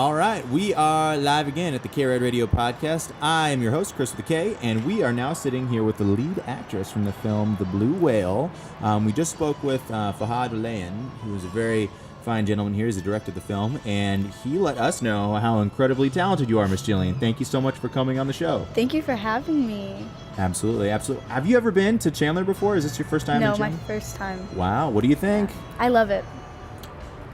All right, we are live again at the K-RAD Radio Podcast. I am your host, Chris with a K, and we are now sitting here with the lead actress from the film The Blue Whale. We just spoke with Fahad Alayan, who is a very fine gentleman here. He's the director of the film, and he let us know how incredibly talented you are, Miss Jillian. Thank you so much for coming on the show. Thank you for having me. Absolutely, absolutely. Have you ever been to Chandler before? Is this your first time in Chandler? No, my first time. Wow, what do you think? I love it.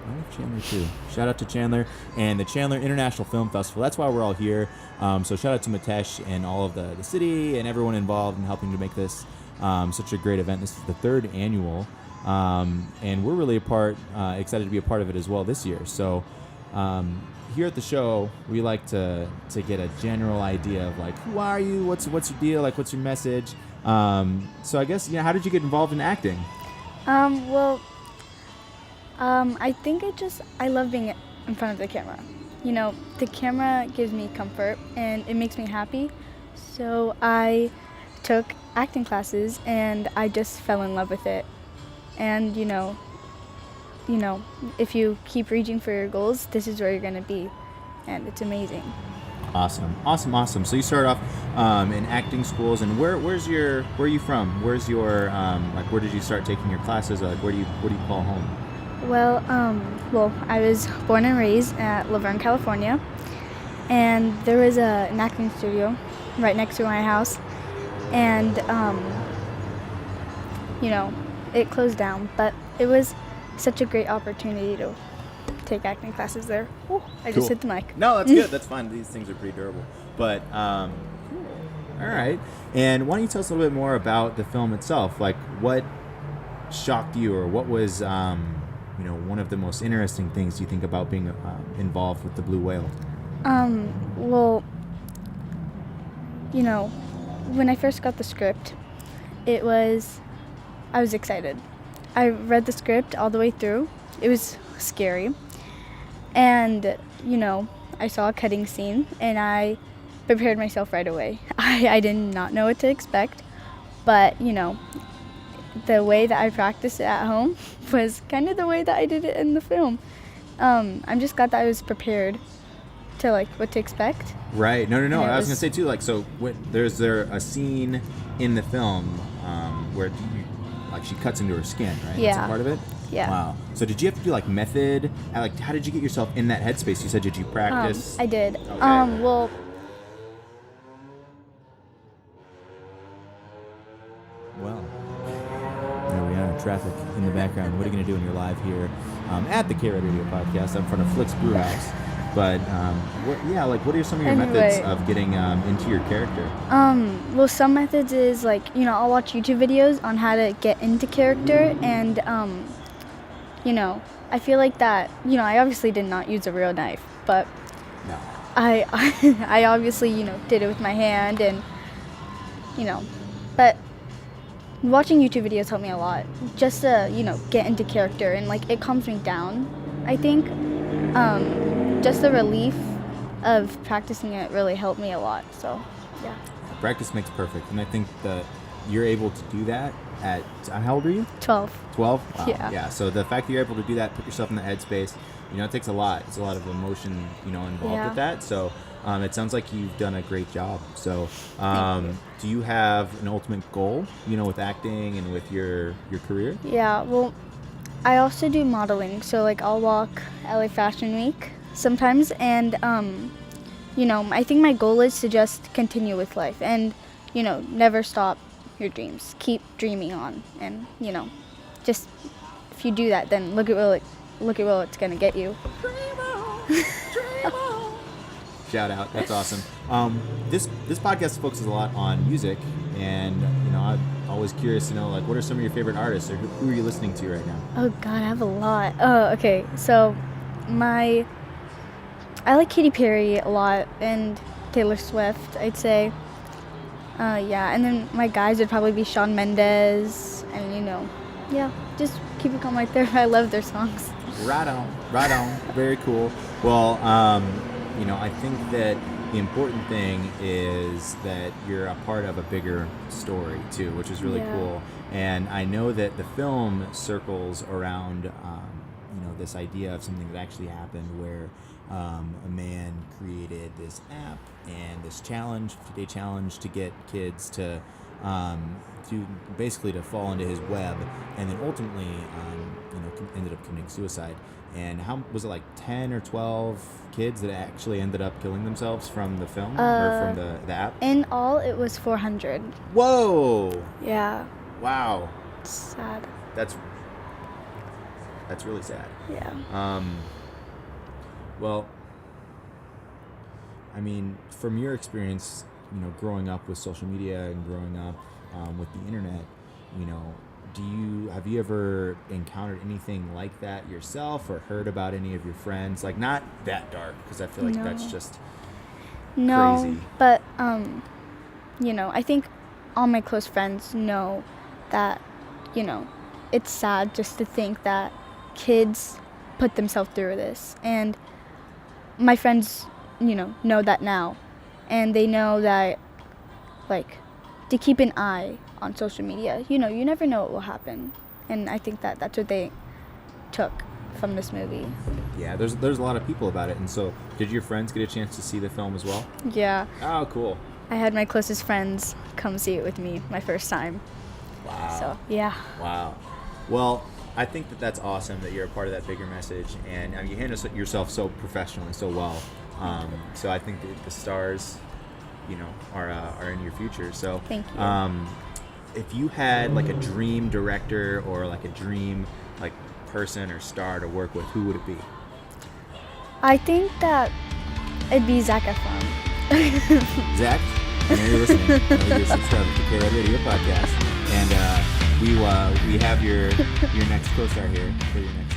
I love Chandler too. Shout out to Chandler and the Chandler International Film Festival. That's why we're all here. So shout out to Mitesh and all of the city and everyone involved in helping to make this such a great event. This is the third annual, and we're really excited to be a part of it as well this year. So here at the show, we like to get a general idea of like, who are you? What's your deal? Like, what's your message? So I guess, how did you get involved in acting? I think I love being in front of the camera. The camera gives me comfort and it makes me happy. So I took acting classes and I just fell in love with it. And, if you keep reaching for your goals, this is where you're going to be. And it's amazing. Awesome. So you started off in acting schools, and where are you from? Where's your where did you start taking your classes? Like, what do you call home? Well, I was born and raised at Laverne, California, and there was an acting studio right next to my house, and it closed down, but it was such a great opportunity to take acting classes there. Oh, I just hit the mic. No, that's good. That's fine. These things are pretty durable. But cool. All right. And why don't you tell us a little bit more about the film itself? Like, what shocked you, or what was one of the most interesting things you think about being involved with the Blue Whale? When I first got the script, I was excited. I read the script all the way through. It was scary. And, I saw a cutting scene, and I prepared myself right away. I did not know what to expect, but, the way that I practiced it at home was kind of the way that I did it in the film. I'm just glad that I was prepared to, what to expect. Right. No. I was going to say, too, there's there a scene in the film where she cuts into her skin, right? Yeah. That's a part of it? Yeah. Wow. So did you have to do, method? How did you get yourself in that headspace? You said, did you practice? I did. Okay. Well... There we are, traffic in the background. What are you going to do when you're live here at the K-RAD Radio Podcast? I'm in front of Flick's Brew House. But, what are some of your methods of getting into your character? Some methods is, I'll watch YouTube videos on how to get into character, and, I feel like that, I obviously did not use a real knife, but no. I obviously, did it with my hand, and, but watching YouTube videos helped me a lot, just to, get into character, and, it calms me down, I think. Just the relief of practicing it really helped me a lot, so, yeah. Practice makes perfect, and I think that you're able to do that at, how old are you? 12. 12? Wow. Yeah. So the fact that you're able to do that, put yourself in the headspace, it takes a lot. It's a lot of emotion, involved with that, so it sounds like you've done a great job. So do you have an ultimate goal, with acting and with your career? Yeah, well, I also do modeling, so I'll walk LA Fashion Week sometimes, and I think my goal is to just continue with life and never stop your dreams. Keep dreaming on, and just if you do that, then look at where it's gonna get you. Dream on. Shout out, that's awesome. This podcast focuses a lot on music, and I'm always curious to know what are some of your favorite artists, or who are you listening to right now? Oh God, I have a lot. Oh, okay. So I like Katy Perry a lot, and Taylor Swift, I'd say. And then my guys would probably be Shawn Mendes, and just keep it calm right there. I love their songs. Right on. Very cool. Well, I think that the important thing is that you're a part of a bigger story too, which is really cool. And I know that the film circles around, this idea of something that actually happened where a man created this app and this challenge, 50-day challenge, to get kids to basically to fall into his web, and then ultimately, ended up committing suicide. And how was it, like 10 or 12 kids that actually ended up killing themselves from the film or from the app? In all, it was 400. Whoa! Yeah. Wow. It's sad. That's really sad. Yeah. Well, I mean, from your experience, growing up with social media and growing up with the internet, have you ever encountered anything like that yourself, or heard about any of your friends? Like, not that dark, because I feel like that's just crazy. But I think all my close friends know that, it's sad just to think that kids put themselves through this. And my friends, know that now. And they know that, like, to keep an eye on social media. You never know what will happen. And I think that's what they took from this movie. Yeah, there's a lot of people about it. And so, did your friends get a chance to see the film as well? Yeah. Oh, cool. I had my closest friends come see it with me my first time. Wow. So, yeah. Wow. Well, I think that's awesome that you're a part of that bigger message, and you handle yourself so professionally, so well. So I think that the stars, are in your future. So thank you. If you had like a dream director or like a dream like person or star to work with, who would it be? I think that it'd be Zac Efron. Zach, I know you're listening. I know you're subscribed to the K-RAD Radio podcast, and we have your next co-star here for your next